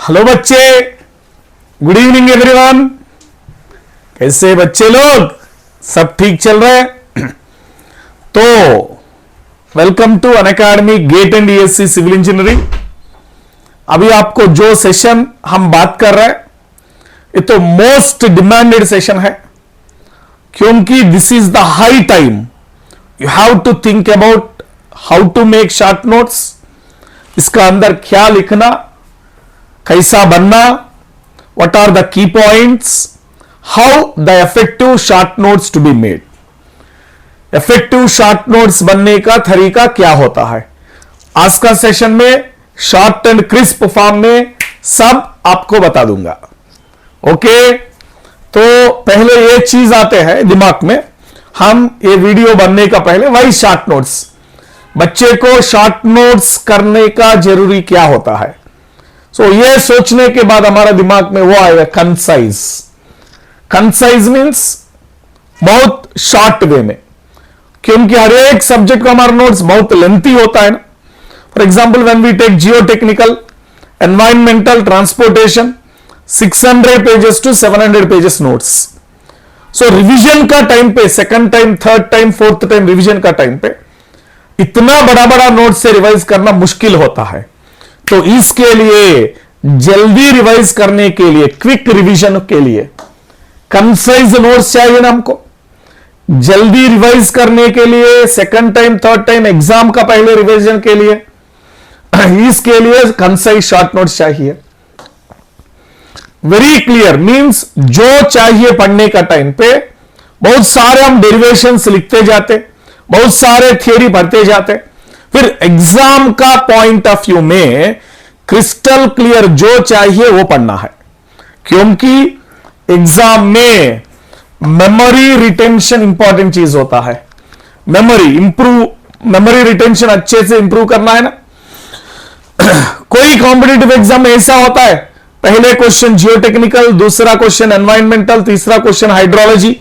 Hello बच्चे, good evening everyone. कैसे बच्चे लोग, सब ठीक चल रहा है? तो welcome to Unacademy GATE and ESC civil engineering. अभी आपको जो सेशन हम बात कर रहे हैं ये तो मोस्ट डिमांडेड सेशन है, क्योंकि this is the high time you have to think about how to make short notes. इसका अंदर क्या लिखना, कैसा बनना, what are the key points, how the effective short notes to be made, effective short notes बनने का तरीका क्या होता है। आज का सेशन में शॉर्ट एंड क्रिस्प फॉर्म में सब आपको बता दूंगा। ओके, तो पहले ये चीज आते हैं दिमाग में, हम ये वीडियो बनने का पहले वही शॉर्ट नोट्स, बच्चे को शॉर्ट नोट्स करने का जरूरी क्या होता है। ये सोचने के बाद हमारा दिमाग में वो आएगा कंसाइज। कंसाइज मींस बहुत शॉर्ट वे में, क्योंकि हर एक सब्जेक्ट का हमारा नोट्स बहुत लेंथी होता है ना। For example when we take geotechnical, environmental, transportation, 600 pages to 700 pages notes. Revision का टाइम पे, second time, third time, fourth time revision का टाइम पे इतना बड़ा बड़ा नोट से रिवाइज करना मुश्किल होता है। तो इसके लिए जल्दी रिवाइज करने के लिए, क्विक रिवीजन के लिए कंसाइज नोट्स चाहिए ना हमको। जल्दी रिवाइज करने के लिए, second time, third time, exam का पहले रिवीजन के लिए, इसके लिए कंसाइज शॉर्ट नोट्स चाहिए। वेरी क्लियर मींस जो चाहिए पढ़ने का टाइम पे, बहुत सारे हम डेरिवेशंस लिखते जाते, बहुत सारे थियरी पढ़ते जाते, फिर एग्जाम का पॉइंट ऑफ व्यू में क्रिस्टल क्लियर जो चाहिए वो पढ़ना है। क्योंकि एग्जाम में मेमोरी रिटेंशन इंपॉर्टेंट चीज होता है। मेमोरी रिटेंशन अच्छे से इंप्रूव करना है ना। कोई कॉम्पिटिटिव एग्जाम में ऐसा होता है, पहले क्वेश्चन जियोटेक्निकल, दूसरा क्वेश्चन एनवायरमेंटल, तीसरा क्वेश्चन हाइड्रोलॉजी,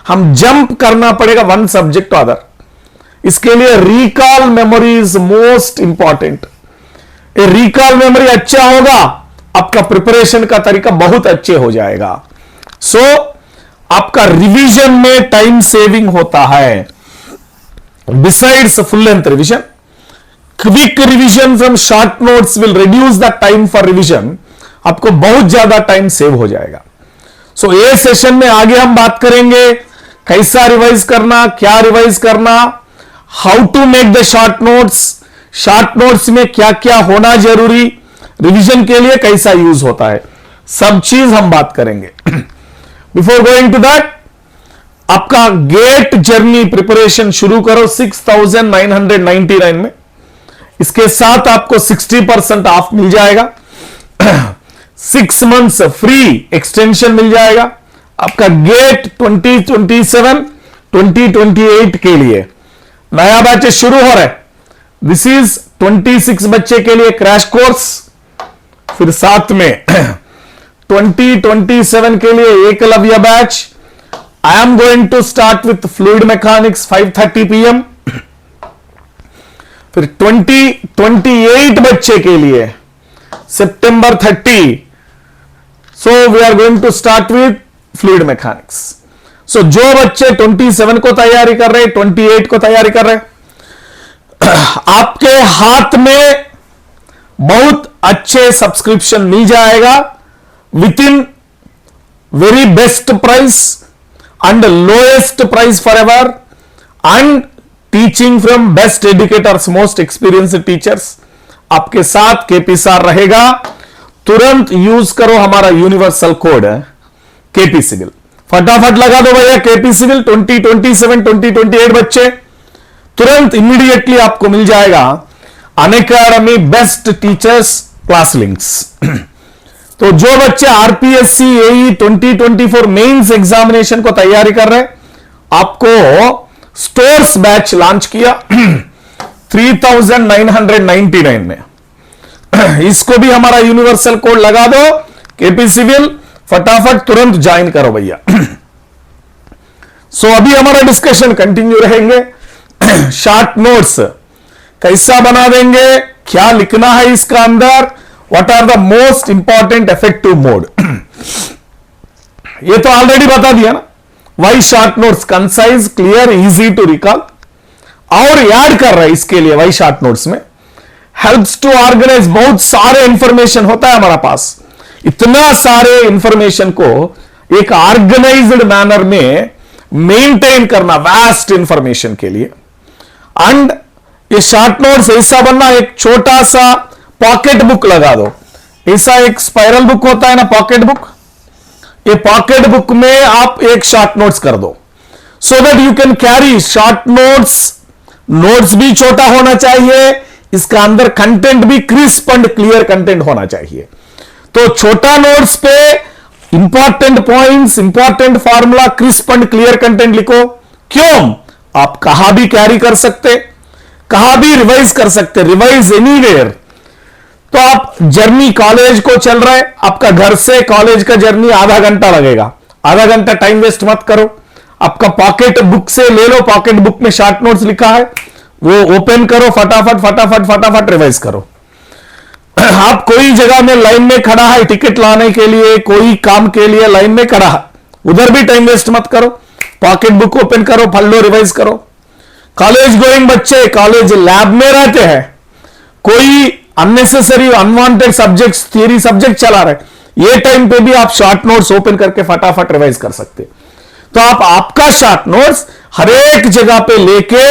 हम जंप करना पड़ेगा वन सब्जेक्ट टू अदर। इसके लिए recall memory is most important. Recall memory अच्छा होगा, आपका प्रिपरेशन का तरीका बहुत अच्छे हो जाएगा। आपका रिवीजन में टाइम सेविंग होता है। Besides full length revision, quick revision from short notes will reduce the time for revision. आपको बहुत ज्यादा टाइम सेव हो जाएगा। ये सेशन में आगे हम बात करेंगे कैसा रिवाइज करना, क्या रिवाइज करना, how to make the short notes, short notes में क्या क्या होना जरूरी, रिवीजन के लिए कैसा यूज होता है, सब चीज हम बात करेंगे। बिफोर गोइंग टू दैट, आपका गेट जर्नी प्रिपरेशन शुरू करो 6999 में। इसके साथ आपको 60% ऑफ मिल जाएगा, 6 मंथ्स फ्री एक्सटेंशन मिल जाएगा आपका गेट 2027 2028 के लिए। नया बैच शुरू हो रहा है। दिस इज 26 बच्चे के लिए क्रैश कोर्स, फिर साथ में 2027 के लिए Eklavya batch. I am going to start with fluid mechanics 5:30 PM। फिर 2028 बच्चे के लिए सितंबर 30, we are going to start with fluid mechanics. जो बच्चे 27 को तैयारी कर रहे, 28 को तैयारी कर रहे, आपके हाथ में बहुत अच्छे सब्सक्रिप्शन मिल जाएगा with in very best price and lowest price for ever, and teaching from best educators, most experienced teachers आपके साथ केपी सर रहेगा। तुरंत यूज करो हमारा यूनिवर्सल कोड केपी सिविल, फटाफट लगा दो भैया केपी सिविल। 2027 2028 बच्चे तुरंत इमीडिएटली आपको मिल जाएगा Unacademy best teachers class links. तो जो बच्चे आरपीएससी एई 2024 मेंस एग्जामिनेशन को तैयारी कर रहे हैं, आपको स्टोर्स बैच लॉन्च किया 3999 में। इसको भी हमारा यूनिवर्सल कोड लगा दो केपी सिविल, फटाफट तुरंत ज्वाइन करो भैया। अभी हमारा डिस्कशन कंटिन्यू रहेंगे। शॉर्ट नोट्स कैसा बना देंगे, क्या लिखना है इसका अंदर, what are the most important effective mode, ये तो ऑलरेडी बता दिया ना। Why short notes, concise, clear, easy to recall, और याद कर रहा है इसके लिए वाई शॉर्ट नोट्स में हेल्प्स टू ऑर्गेनाइज, बहुत सारे इंफॉर्मेशन होता है हमारा पास, इतना सारे इंफॉर्मेशन को एक ऑर्गेनाइज्ड मैनर में मेंटेन करना, वास्ट इंफॉर्मेशन के लिए। एंड ये शॉर्ट नोट्स ऐसा बनना, एक छोटा सा पॉकेट बुक लगा दो, ऐसा एक स्पाइरल बुक होता है ना पॉकेट बुक, ये पॉकेट बुक में आप एक शॉर्ट नोट्स कर दो, so that you can carry short notes. Notes भी छोटा होना चाहिए, इसका अंदर कंटेंट भी क्रिस्प एंड क्लियर कंटेंट होना चाहिए। तो छोटा नोट्स पे important points, important formula, crisp and clear content लिखो। क्यों? आप कहां भी कैरी कर सकते, कहां भी रिवाइज कर सकते, रिवाइज एनीवेयर। तो आप जर्नी कॉलेज को चल रहा है, आपका घर से कॉलेज का जर्नी आधा घंटा लगेगा, आधा घंटा टाइम वेस्ट मत करो, आपका पॉकेट बुक से ले लो, पॉकेट बुक में शॉर्ट नोट्स लिखा है, वो ओपन करो, फटाफट फटाफट फटाफट रिवाइज करो। आप कोई जगह में लाइन में खड़ा है टिकट लाने के लिए, कोई काम के लिए लाइन में खड़ा है, उधर भी टाइम वेस्ट मत करो, पॉकेट बुक ओपन करो, पढ़ लो, रिवाइज करो। कॉलेज गोइंग बच्चे कॉलेज लैब में रहते हैं, कोई unnecessary unwanted subjects, theory subject चला रहे, ये टाइम पे भी आप शॉर्ट नोट्स ओपन करके फटाफट रिवाइज कर सकते। तो आपका शॉर्ट नोट्स हर एक जगह पे लेके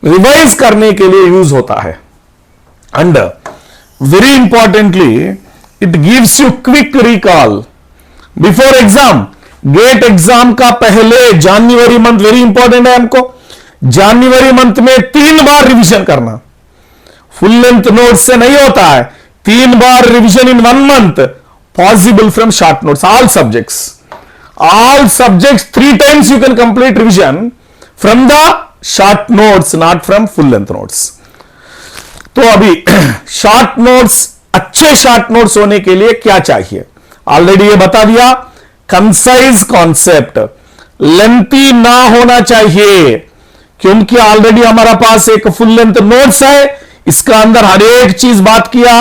रिवाइज करने के लिए यूज होता है। And very importantly it gives you quick recall before exam. GATE exam का पहले जनवरी मंथ वेरी इंपॉर्टेंट है हमको, जनवरी मंथ में 3 बार रिवीजन करना, फुल लेंथ नोट्स से नहीं होता है, 3 बार revision in 1 month, possible from short notes, all subjects 3 times you can complete revision from the short notes, not from full length notes. तो अभी शॉर्ट नोट्स, अच्छे शॉर्ट नोट्स होने के लिए क्या चाहिए ऑलरेडी ये बता दिया। कंसाइज कॉन्सेप्ट, लेंथी ना होना चाहिए, क्योंकि ऑलरेडी हमारा पास एक फुल लेंथ नोट्स है, इसका अंदर हर एक चीज बात किया,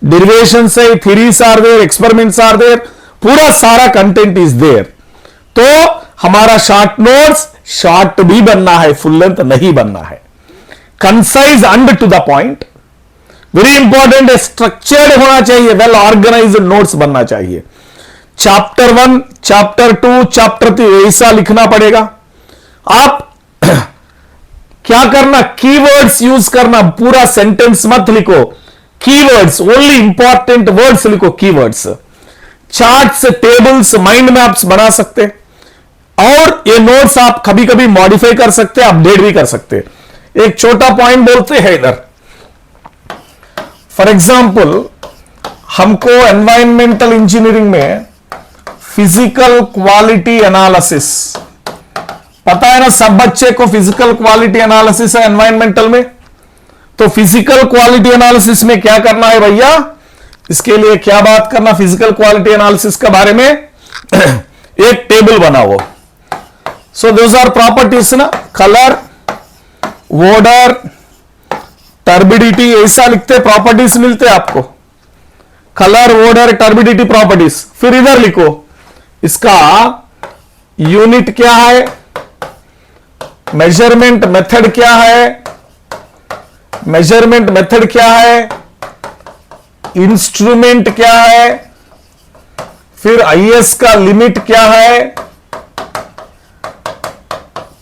डेरिवेशन से theories are there, experiments are there, पूरा सारा कंटेंट इज देयर। तो हमारा शॉर्ट नोट्स शॉर्ट भी बनना है, फुल लेंथ नहीं बनना है। Concise and to the point, very important, structured होना चाहिए, वेल ऑर्गेनाइज्ड नोट्स बनना चाहिए। चैप्टर 1, चैप्टर 2, चैप्टर 3 ऐसा लिखना पड़ेगा। आप क्या करना, कीवर्ड्स यूज करना, पूरा सेंटेंस मत लिखो, कीवर्ड्स, ओनली इंपॉर्टेंट वर्ड्स लिखो, keywords. Charts, tables, mind maps बना सकते, और ये नोट्स आप कभी कभी मॉडिफाई कर सकते, अपडेट भी कर सकते। एक छोटा पॉइंट बोलते हैं इधर, फॉर एग्जाम्पल हमको एनवायरमेंटल इंजीनियरिंग में फिजिकल क्वालिटी एनालिसिस पता है ना, सब बच्चे को फिजिकल क्वालिटी एनालिसिस है एनवायरमेंटल में। तो फिजिकल क्वालिटी एनालिसिस में क्या करना है भैया, इसके लिए क्या बात करना, फिजिकल क्वालिटी एनालिसिस के बारे में एक टेबल बनाओ। सो दोज आर प्रॉपर्टीज ना, कलर, वोडर, टर्बिडिटी, ऐसा लिखते प्रॉपर्टीज मिलते आपको, कलर, वोडर, टर्बिडिटी, प्रॉपर्टीज। फिर इधर लिखो इसका यूनिट क्या है, मेजरमेंट मेथड क्या है, मेजरमेंट मेथड क्या है, इंस्ट्रूमेंट क्या है, फिर आईएस का लिमिट क्या है,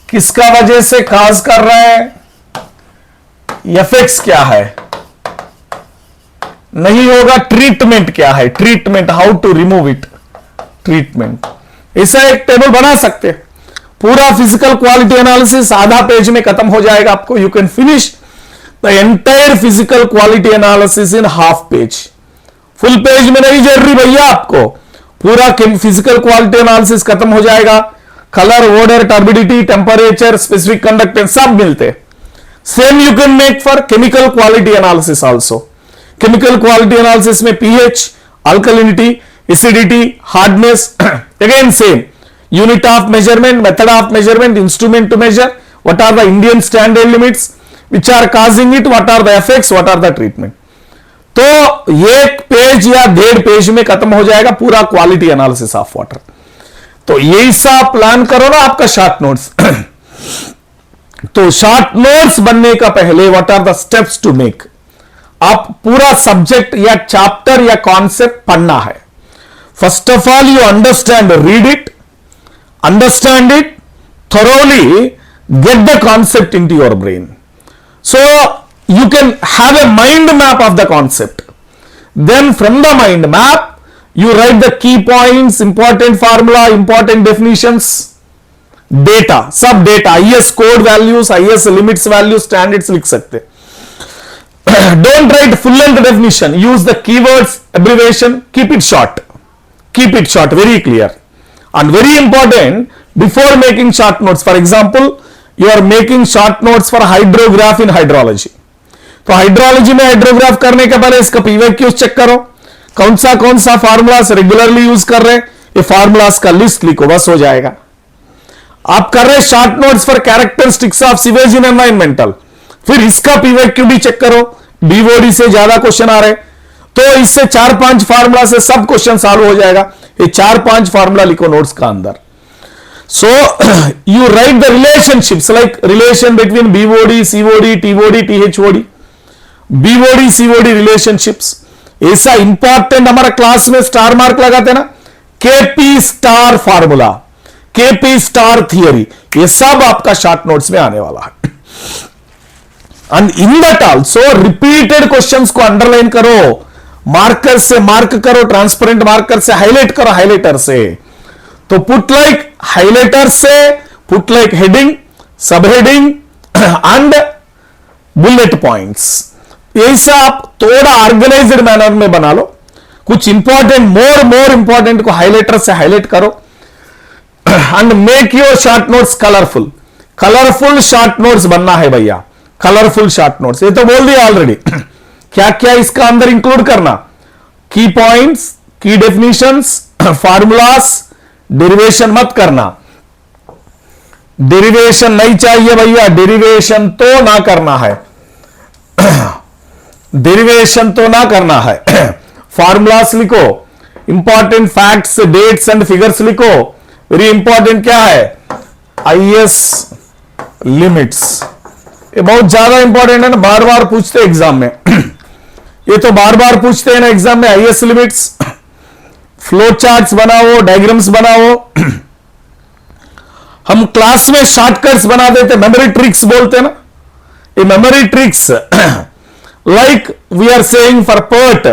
किसका वजह से काज कर रहा है, एफेक्ट्स क्या है, नहीं होगा ट्रीटमेंट क्या है, treatment, how to remove it, treatment. ऐसा एक टेबल बना सकते। पूरा फिजिकल क्वालिटी एनालिसिस आधा पेज में खत्म हो जाएगा आपको। You can finish the entire physical quality analysis in half page, full page में नहीं जरूरी भैया आपको, पूरा फिजिकल क्वालिटी एनालिसिस खत्म हो जाएगा। Colour, odour, turbidity, temperature, specific conductance सब मिलते। Same you can make for chemical quality analysis also. Chemical quality analysis में pH, alkalinity, acidity, hardness, again same unit of measurement, method of measurement, instrument to measure, what are the Indian standard limits which are causing it, what are the effects, what are the treatment. तो एक page या 1.5 page में खत्म हो जाएगा पूरा quality analysis of water. तो यही सा प्लान करो ना आपका शॉर्ट नोट्स। तो शॉर्ट नोट्स बनने का पहले what are the steps to make, आप पूरा सब्जेक्ट या चैप्टर या कॉन्सेप्ट पढ़ना है। First of all you understand, read it, understand it thoroughly, get the concept into your brain, so you can have a mind map of the concept. Then from the mind map you write the key points, important formula, important definitions, data, सब data, IS code values, IS limits values, standards लिख सकते। Don't write full length definition, use the keywords, abbreviation, keep it short, very clear. And very important, before making short notes, for example you are making short notes for hydrograph in hydrology, तो hydrology में hydrograph करने के पहले इसका PYQs check करो, कौन सा formulas regularly use कर रहे हैं, ये फार्मूलास का लिस्ट लिखो, बस हो जाएगा। आप कर रहे short notes for characteristics of sewage in environmental, फिर इसका पीवाईक्यू भी चेक करो, बीओडी से ज्यादा क्वेश्चन आ रहे, तो इससे 4-5 फार्मूला से सब क्वेश्चन सॉल्व हो जाएगा। ये 4-5 फार्मूला लिखो नोट्स का अंदर। So you write the relationships, like relation between BOD, COD, TOD, THOD, BOD, COD relationships, ऐसा इंपॉर्टेंट हमारा क्लास में स्टार मार्क लगाते ना, KP star formula, KP star theory, ये सब आपका शॉर्ट नोट्स में आने वाला है। And in that also repeated questions को अंडरलाइन करो, मार्कर से मार्क करो, ट्रांसपेरेंट मार्कर से हाईलाइट करो, हाईलाइटर से। तो पुट लाइक हाइलाइटर से, पुट लाइक हेडिंग, सब हेडिंग एंड बुलेट पॉइंट्स, ऐसा आप थोड़ा ऑर्गेनाइज्ड मैनर में बना लो। कुछ इंपॉर्टेंट, मोर इंपॉर्टेंट को हाइलाइटर से हाईलाइट करो and make your short notes colourful. Colourful short notes बनना है भैया, कलरफुल शॉर्ट नोट्स। ये तो बोल दिया ऑलरेडी। क्या क्या इसका अंदर इंक्लूड करना, की पॉइंट्स, की डेफिनेशंस, फार्मूलास, डेरिवेशन मत करना, डेरिवेशन नहीं चाहिए भैया, डेरिवेशन तो ना करना है, डेरिवेशन तो ना करना है। फार्मूलास लिखो, important facts, dates and figures लिखो। वेरी इंपॉर्टेंट क्या है, IS लिमिट्स, ये बहुत ज्यादा इंपॉर्टेंट है ना, बार बार पूछते एग्जाम में। ये तो बार बार पूछते हैं ना एग्जाम में, IS लिमिट्स, फ्लो चार्ट्स बनाओ, डायग्राम्स बनाओ। हम क्लास में शॉर्टकट्स बना देते, मेमोरी ट्रिक्स बोलते हैं ना, ये memory tricks. Like we are saying for PERT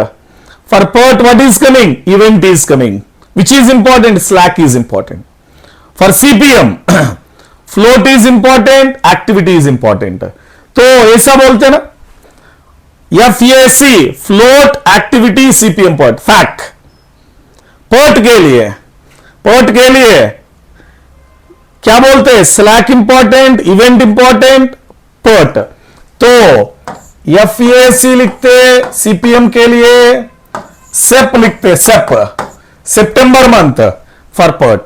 what is coming, event is coming, which is important, slack is important. For CPM float is important, activity is important. तो ऐसा बोलते हैं ना, FAC float, activity, CPM PERT, fact. PERT के लिए क्या बोलते हैं, slack important, event important, PERT। तो FAC लिखते, CPM के लिए SEP लिखते, सितंबर मंथ फॉर PERT।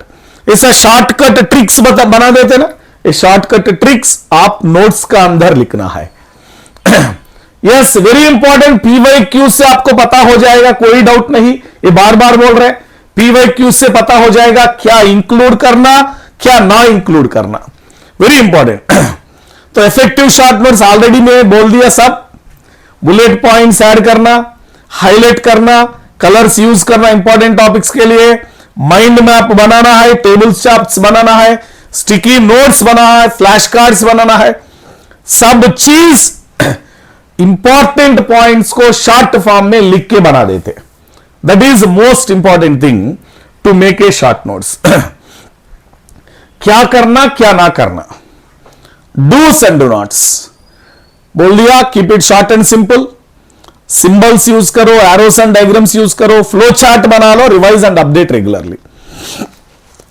ऐसा शॉर्टकट ट्रिक्स बना देते ना, ये शॉर्टकट ट्रिक्स आप नोट्स का अंदर लिखना है। यस, वेरी इंपॉर्टेंट, PYQ से आपको पता हो जाएगा, कोई डाउट नहीं, ये बार बार बोल रहे हैं, PYQ से पता हो जाएगा क्या इंक्लूड करना, क्या ना इंक्लूड करना, वेरी इंपॉर्टेंट। तो इफेक्टिव शॉर्ट नोट्स ऑलरेडी मैं बोल दिया सब, बुलेट पॉइंट्स ऐड करना, हाईलाइट करना, कलर्स यूज करना इंपॉर्टेंट टॉपिक्स के लिए, माइंड मैप बनाना है, टेबल चार्ट्स बनाना है, स्टिकी नोट्स बनाना है, फ्लैश कार्ड्स बनाना है, सब चीज इंपॉर्टेंट पॉइंट्स को शॉर्ट फॉर्म में लिख के बना देते। That is most important thing to make a short notes. क्या करना क्या ना करना, डूस एंड डू नॉट्स बोल दिया। Keep it short and simple, symbols use करो, एरोस एंड डायग्राम्स यूज करो, फ्लो चार्ट बना लो, revise and update regularly.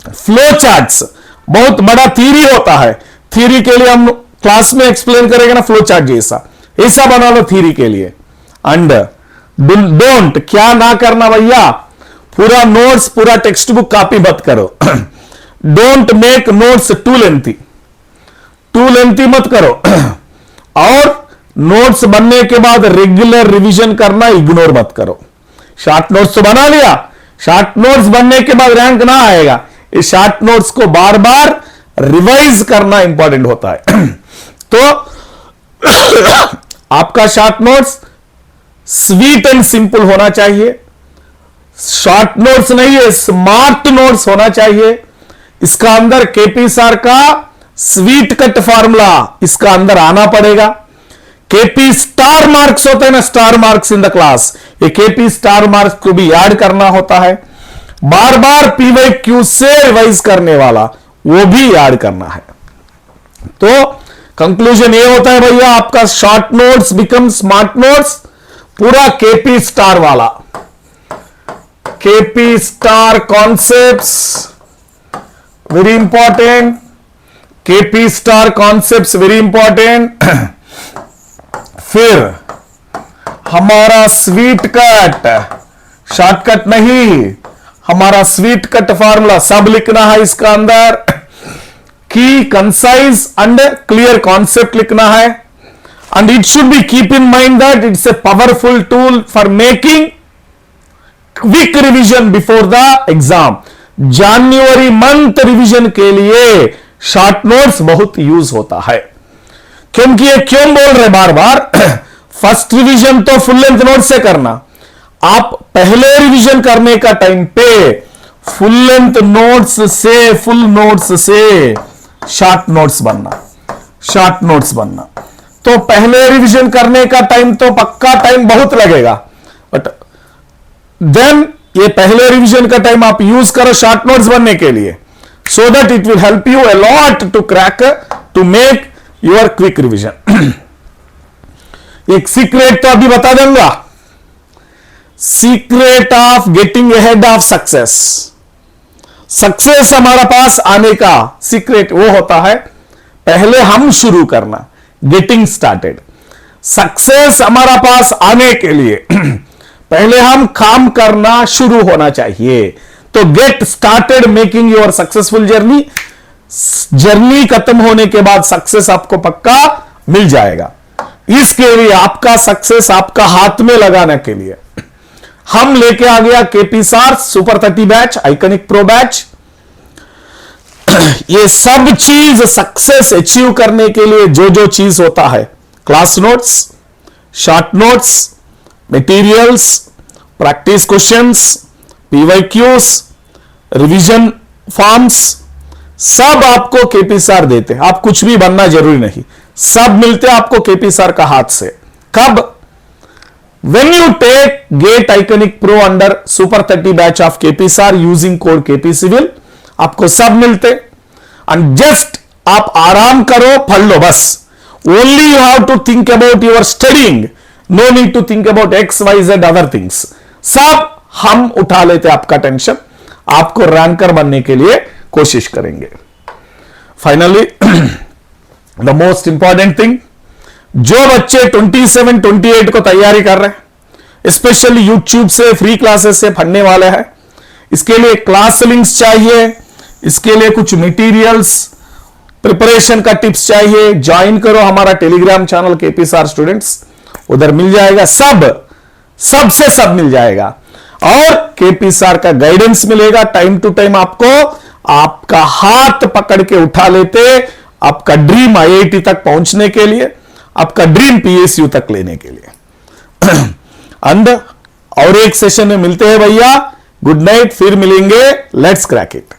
Flow charts बहुत बड़ा थ्योरी होता है, थ्योरी के लिए हम क्लास में एक्सप्लेन करेंगे ना, फ्लो चार्ट जैसा ऐसा बना लो थ्योरी के लिए। एंड डोंट, क्या ना करना भैया, पूरा नोट्स, पूरा टेक्स्ट बुक कॉपी मत करो। Don't make notes to lengthy मत करो। और नोट्स बनने के बाद रेगुलर रिवीजन करना इग्नोर मत करो। शॉर्ट नोट्स तो बना लिया, शॉर्ट नोट्स बनने के बाद रैंक ना आएगा, इस शॉर्ट नोट्स को बार बार रिवाइज करना इंपॉर्टेंट होता है। तो आपका short notes sweet and simple होना चाहिए, शॉर्ट नोट्स नहीं है, स्मार्ट नोट्स होना चाहिए। इसका अंदर केपी सर का स्वीट कट फार्मूला इसका अंदर आना पड़ेगा। केपी स्टार मार्क्स होते हैं ना, star marks in the class, ये केपी स्टार मार्क्स को भी ऐड करना होता है। बार बार पीवाईक्यू से रिवाइज करने वाला वो भी ऐड करना है। तो कंक्लूजन ये होता है भैया, आपका short notes become smart notes पूरा केपी स्टार वाला, KP star concepts very important, KP star concepts very important. फिर हमारा स्वीट कट, शॉर्टकट नहीं, हमारा स्वीट कट फार्मूला सब लिखना है इसका अंदर। की कंसाइज एंड क्लियर कॉन्सेप्ट लिखना है, and it should be keep in mind that it's a powerful tool for making quick revision before the exam. January month revision के लिए शॉर्ट नोट्स बहुत यूज होता है। क्योंकि ये क्यों बोल रहे बार बार, फर्स्ट रिवीजन तो फुल लेंथ नोट से करना, आप पहले रिवीजन करने का टाइम पे फुल लेंथ नोट्स से, फुल नोट्स से शॉर्ट नोट्स बनना, शॉर्ट नोट्स बनना। तो पहले रिवीजन करने का टाइम तो पक्का टाइम बहुत लगेगा, बट देन ये पहले रिवीजन का टाइम आप यूज करो शॉर्ट नोट्स बनने के लिए, so that it will help you a lot to crack, to make your quick revision. एक सीक्रेट तो अभी बता दूंगा, secret of getting ahead of success. Success हमारा पास आने का सीक्रेट वो होता है पहले हम शुरू करना, गेटिंग स्टार्टेड। सक्सेस हमारा पास आने के लिए पहले हम काम करना शुरू होना चाहिए। तो get started making your successful journey. Journey खत्म होने के बाद सक्सेस आपको पक्का मिल जाएगा। इसके लिए आपका सक्सेस आपका हाथ में लगाने के लिए हम लेके आ गया केपी सार super 30 batch, iconic pro batch. ये सब चीज सक्सेस अचीव करने के लिए जो जो चीज होता है, class notes, short notes, materials, practice questions, PYQs, revision forms, सब आपको केपी सार देते हैं। आप कुछ भी बनना जरूरी नहीं, सब मिलते आपको केपी सार का हाथ से। कब? When you take Gate Iconic Pro under Super 30 batch of KP SAR using code KP Civil, आपको सब मिलते। एंड जस्ट आप आराम करो, पढ़ लो बस। Only you have to think about your studying, no need to think about XYZ other things. सब हम उठा लेते आपका टेंशन, आपको रैंकर बनने के लिए कोशिश करेंगे। Finally the most important thing, जो बच्चे 27, 28 को तैयारी कर रहे हैं, स्पेशली यूट्यूब से फ्री क्लासेस से पढ़ने वाले हैं, इसके लिए क्लास लिंक्स चाहिए, इसके लिए कुछ मटेरियल्स, प्रिपरेशन का टिप्स चाहिए, ज्वाइन करो हमारा टेलीग्राम चैनल केपी सार स्टूडेंट्स, उधर मिल जाएगा सबसे सब मिल जाएगा। और केपी सार का गाइडेंस मिलेगा, टाइम टू टाइम आपको आपका हाथ पकड़ के उठा लेते आपका ड्रीम IIT तक पहुंचने के लिए, आपका ड्रीम PSU तक लेने के लिए। अंड और एक सेशन में मिलते हैं भैया। गुड नाइट, फिर मिलेंगे। Let's crack it.